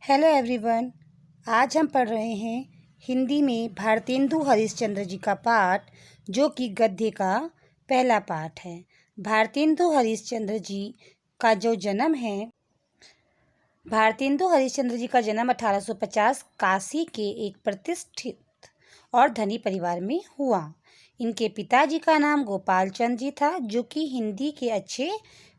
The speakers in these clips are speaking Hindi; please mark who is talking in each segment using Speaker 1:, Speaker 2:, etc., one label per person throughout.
Speaker 1: Hello everyone. आज हम पढ़ रहे हैं हिंदी में भारतेंदु हरिश्चंद्र जी का पाठ, जो कि गद्य का पहला पाठ है। भारतेंदु हरिश्चंद्र जी का जो जन्म है, भारतेंदु हरिश्चंद्र जी का जन्म 1850 काशी के एक प्रतिष्ठित और धनी परिवार में हुआ। इनके पिताजी का नाम गोपाल चंद जी था, जो कि हिंदी के अच्छे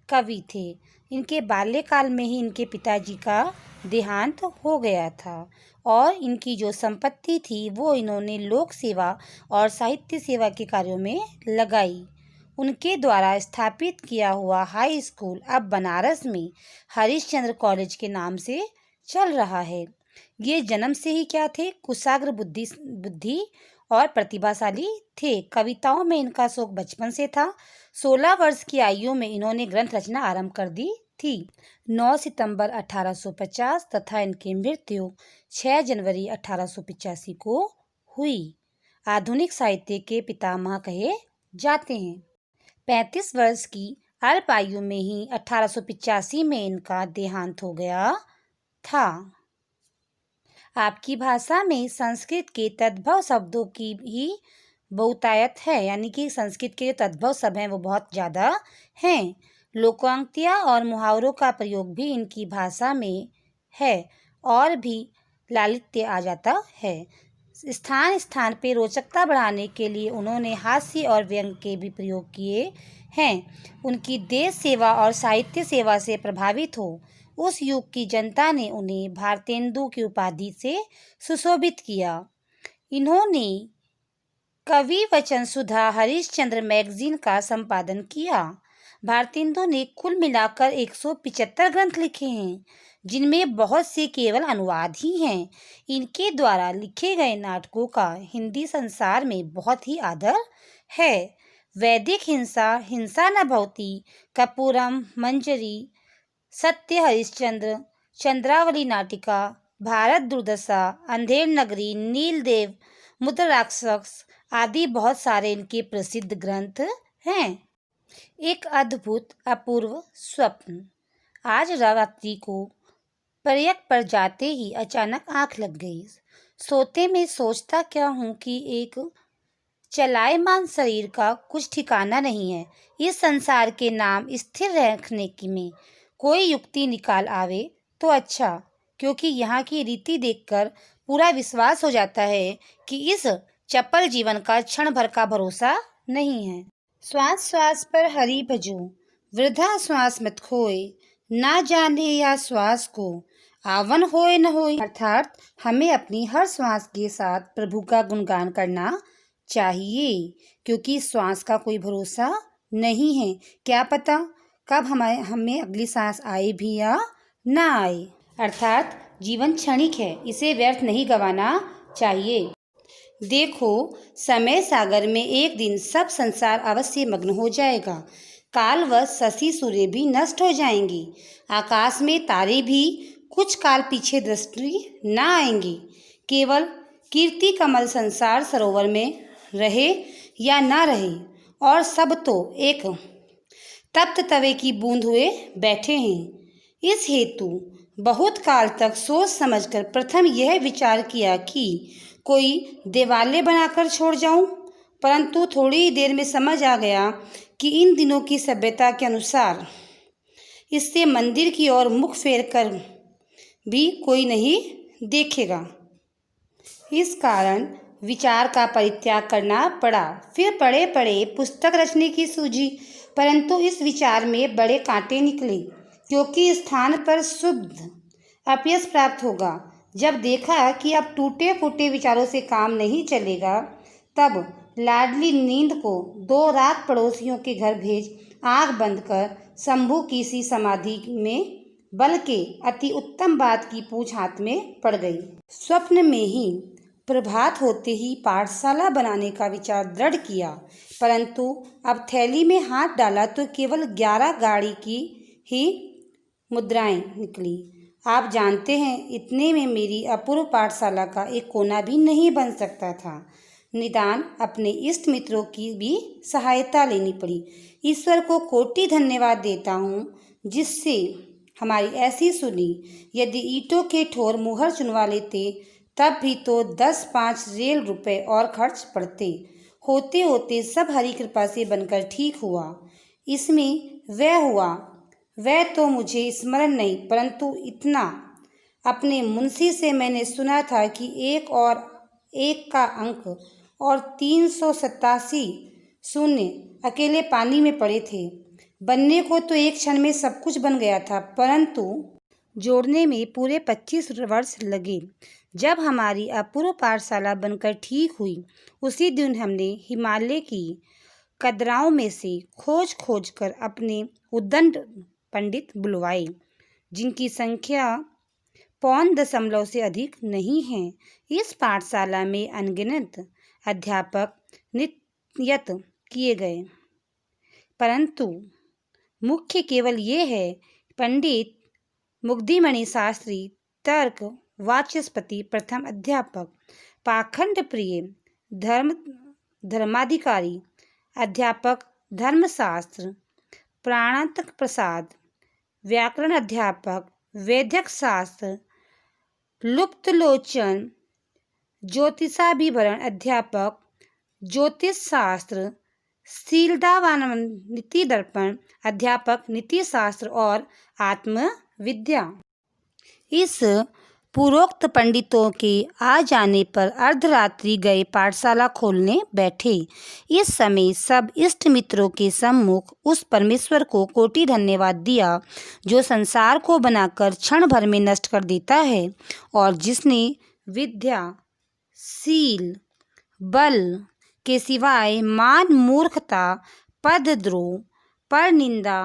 Speaker 1: कवि थे। इनके बाल्यकाल में ही इनके पिताजी का देहांत हो गया था और इनकी जो संपत्ति थी वो इन्होंने लोक सेवा और साहित्य सेवा के कार्यों में लगाई। उनके द्वारा स्थापित किया हुआ हाई स्कूल अब बनारस में हरिश्चंद्र कॉलेज के नाम से चल रहा है। ये जन्म से ही क्या थे, कुशाग्र बुद्धि और प्रतिभाशाली थे। कविताओं में इनका शौक बचपन से था। 16 वर्ष की आयु में इन्होंने ग्रंथ रचना आरंभ कर दी थी। 9 सितंबर 1850 तथा इनकी मृत्यु 6 जनवरी 1885 को हुई। आधुनिक साहित्य के पितामह कहे जाते हैं। 35 वर्ष की अल्प आयु में ही 1885 में इनका देहांत हो गया था। आपकी भाषा में संस्कृत के तद्भव शब्दों की भी बहुतायत है, यानी कि संस्कृत के जो तद्भव शब्द हैं वो बहुत ज़्यादा हैं। लोकोक्तियाँ और मुहावरों का प्रयोग भी इनकी भाषा में है और भी लालित्य आ जाता है। स्थान स्थान पे रोचकता बढ़ाने के लिए उन्होंने हास्य और व्यंग के भी प्रयोग किए हैं। उनकी देश सेवा और साहित्य सेवा से प्रभावित हो उस युग की जनता ने उन्हें भारतेंदु की उपाधि से सुशोभित किया। इन्होंने कवि वचन सुधा हरिश्चंद्र मैगजीन का संपादन किया। भारतेंदु ने कुल मिलाकर 175 ग्रंथ लिखे हैं, जिनमें बहुत से केवल अनुवाद ही हैं। इनके द्वारा लिखे गए नाटकों का हिंदी संसार में बहुत ही आदर है। वैदिक हिंसा, हिंसा न भवति, कपूरम, मंजरी, सत्य हरिश्चंद्र, चंद्रावली नाटिका, भारत दुर्दशा, अंधेर नगरी, नीलदेव, मुद्र राक्षस आदि बहुत सारे इनके प्रसिद्ध ग्रंथ हैं। एक अद्भुत अपूर्व स्वप्न। आज रात्रि को प्रयाग पर जाते ही अचानक आंख लग गई। सोते में सोचता क्या हूँ कि एक चलायमान शरीर का कुछ ठिकाना नहीं है। इस संसार के नाम स्थिर रखने की में कोई युक्ति निकाल आवे तो अच्छा, क्योंकि यहाँ की रीति देखकर पूरा विश्वास हो जाता है कि इस चपल जीवन का क्षण भर का भरोसा नहीं है। श्वास श्वास पर हरि भजो, वृथा श्वास मत खोए, ना जाने या श्वास को आवन होए न होए। अर्थात हमें अपनी हर श्वास के साथ प्रभु का गुणगान करना चाहिए, क्योंकि श्वास का कोई भरोसा नहीं है। क्या पता कब हमें अगली सांस आए भी या ना आए। अर्थात जीवन क्षणिक है, इसे व्यर्थ नहीं गंवाना चाहिए। देखो, समय सागर में एक दिन सब संसार अवश्य मग्न हो जाएगा। काल व शशि सूर्य भी नष्ट हो जाएंगी। आकाश में तारे भी कुछ काल पीछे दृष्टि न आएंगी। केवल कीर्ति कमल संसार सरोवर में रहे या ना रहे, और सब तो एक तप्त तवे की बूंद हुए बैठे हैं। इस हेतु बहुत काल तक सोच समझकर प्रथम यह विचार किया कि कोई देवालय बनाकर छोड़ जाऊं, परंतु थोड़ी ही देर में समझ आ गया कि इन दिनों की सभ्यता के अनुसार इससे मंदिर की ओर मुख फेर कर भी कोई नहीं देखेगा। इस कारण विचार का परित्याग करना पड़ा। फिर पढ़े पढ़े पुस्तक रचने की सूझी, परंतु इस विचार में बड़े कांटे निकले, क्योंकि स्थान पर शुद्ध अपयश प्राप्त होगा। जब देखा कि अब टूटे फूटे विचारों से काम नहीं चलेगा, तब लाडली नींद को 2 रात पड़ोसियों के घर भेज आंख बंद कर शंभू की सी समाधि में बल के अति उत्तम बात की पूछ हाथ में पड़ गई। स्वप्न में ही प्रभात होते ही पाठशाला बनाने का विचार दृढ़ किया, परंतु अब थैली में हाथ डाला तो केवल 11 गाड़ी की ही मुद्राएं निकली। आप जानते हैं, इतने में मेरी अपूर्व पाठशाला का एक कोना भी नहीं बन सकता था। निदान अपने इष्ट मित्रों की भी सहायता लेनी पड़ी। ईश्वर को कोटि धन्यवाद देता हूँ, जिससे हमारी ऐसी सुनी। यदि ईंटों के ठोर मुहर चुनवा लेते तब भी तो 10-5 रेल रुपए और खर्च पड़ते। होते होते सब हरी कृपा से बनकर ठीक हुआ। इसमें वह हुआ वह तो मुझे स्मरण नहीं, परंतु इतना अपने मुंशी से मैंने सुना था कि 1 और 1 का अंक और 387 शून्य अकेले पानी में पड़े थे। बनने को तो एक क्षण में सब कुछ बन गया था, परंतु जोड़ने में पूरे 25 वर्ष लगे। जब हमारी अपूर्व पाठशाला बनकर ठीक हुई, उसी दिन हमने हिमालय की कदराओं में से खोज कर अपने उद्दंड पंडित बुलवाए, जिनकी संख्या 0.5 से अधिक नहीं है। इस पाठशाला में अनगिनत अध्यापक नियत किए गए, परंतु मुख्य केवल ये है, पंडित मुग्धीमणि शास्त्री तर्क वाचस्पति प्रथम अध्यापक, पाखंड प्रिय धर्माधिकारी अध्यापक धर्मशास्त्र, प्राणांतक प्रसाद व्याकरण अध्यापक वैदिक शास्त्र, लुप्तलोचन ज्योतिषाभिभरण अध्यापक ज्योतिष शास्त्र, शीलदावानंद नीति दर्पण अध्यापक नीति शास्त्र और आत्मविद्या। इस पूर्वोक्त पंडितों के आ जाने पर अर्धरात्रि गए पाठशाला खोलने बैठे। इस समय सब इष्ट मित्रों के सम्मुख उस परमेश्वर को कोटि धन्यवाद दिया जो संसार को बनाकर क्षण भर में नष्ट कर देता है और जिसने विद्या, शील, बल के सिवाय मान, मूर्खता, पदद्रोह, परनिंदा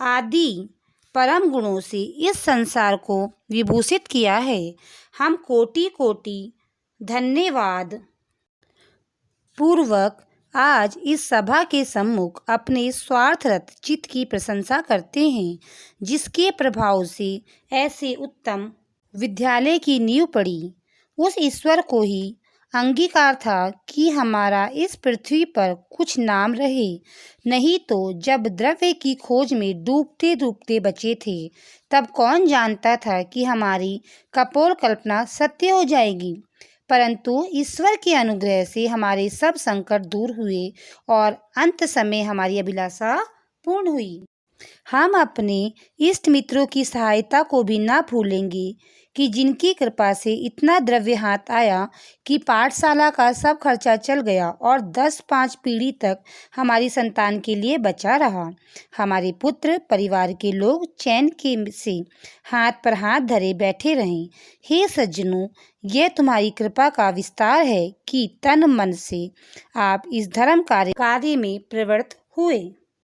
Speaker 1: आदि परम गुणों से इस संसार को विभूषित किया है। हम कोटि कोटि धन्यवाद पूर्वक आज इस सभा के सम्मुख अपने स्वार्थरत चित्त की प्रशंसा करते हैं, जिसके प्रभाव से ऐसे उत्तम विद्यालय की नींव पड़ी। उस ईश्वर को ही अंगीकार था कि हमारा इस पृथ्वी पर कुछ नाम रहे, नहीं तो जब द्रव्य की खोज में डूबते डूबते बचे थे, तब कौन जानता था कि हमारी कपोल कल्पना सत्य हो जाएगी। परंतु ईश्वर के अनुग्रह से हमारे सब संकट दूर हुए और अंत समय हमारी अभिलाषा पूर्ण हुई। हम अपने इष्ट मित्रों की सहायता को भी न भूलेंगे कि जिनकी कृपा से इतना द्रव्य हाथ आया कि पाठशाला का सब खर्चा चल गया और 10-5 पीढ़ी तक हमारी संतान के लिए बचा रहा। हमारे पुत्र परिवार के लोग चैन के से हाथ पर हाथ धरे बैठे रहें। हे सज्जनों, यह तुम्हारी कृपा का विस्तार है कि तन मन से आप इस धर्म कार्य में प्रवृत्त हुए।